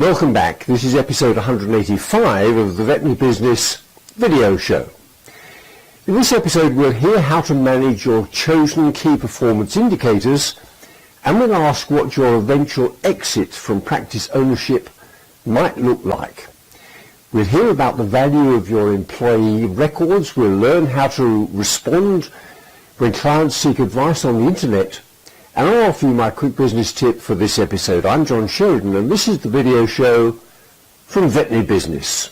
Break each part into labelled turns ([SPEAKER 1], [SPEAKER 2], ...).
[SPEAKER 1] Welcome back. This is episode 185 of the Veterinary Business video show. In this episode we'll hear how to manage your chosen key performance indicators, and we'll ask what your eventual exit from practice ownership might look like. We'll hear about the value of your employee records. We'll learn how to respond when clients seek advice on the internet. And I'll offer you my quick business tip for this episode. I'm John Sheridan, and this is the video show from Veterinary Business.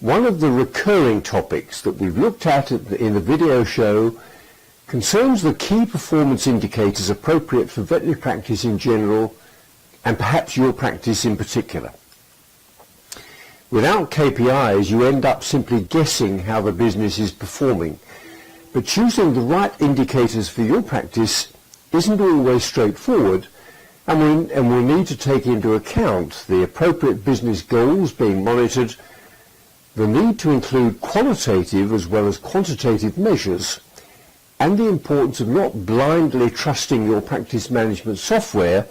[SPEAKER 1] One of the recurring topics that we've looked at in the video show concerns the key performance indicators appropriate for veterinary practice in general, and perhaps your practice in particular. Without KPIs, you end up simply guessing how the business is performing, but choosing the right indicators for your practice isn't always straightforward, and we'll need to take into account the appropriate business goals being monitored, the need to include qualitative as well as quantitative measures, and the importance of not blindly trusting your practice management software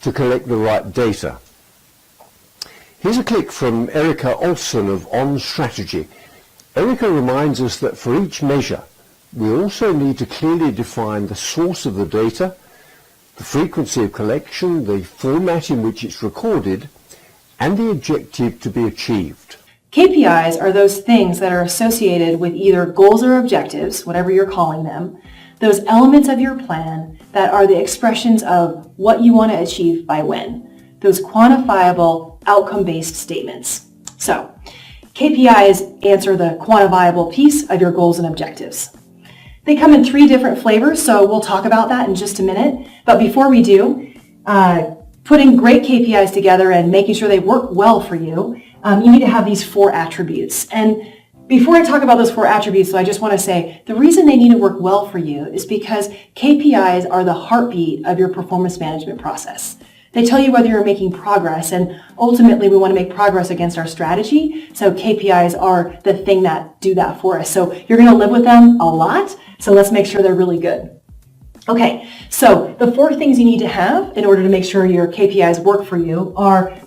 [SPEAKER 1] to collect the right data. Here's a clip from Erica Olson of On Strategy. Erica reminds us that for each measure, we also need to clearly define the source of the data, the frequency of collection, the format in which it's recorded, and the objective to be achieved.
[SPEAKER 2] KPIs are those things that are associated with either goals or objectives, whatever you're calling them, those elements of your plan that are the expressions of what you want to achieve by when, those quantifiable outcome-based statements. So, KPIs answer the quantifiable piece of your goals and objectives. They come in 3 different flavors, so we'll talk about that in just a minute. But before we do, putting great KPIs together and making sure they work well for you, you need to have these 4 attributes. And before I talk about those 4 attributes, I just want to say the reason they need to work well for you is because KPIs are the heartbeat of your performance management process. They tell you whether you're making progress, and ultimately we want to make progress against our strategy, so KPIs are the thing that do that for us. So you're going to live with them a lot, so let's make sure they're really good. Okay, so the 4 things you need to have in order to make sure your KPIs work for you are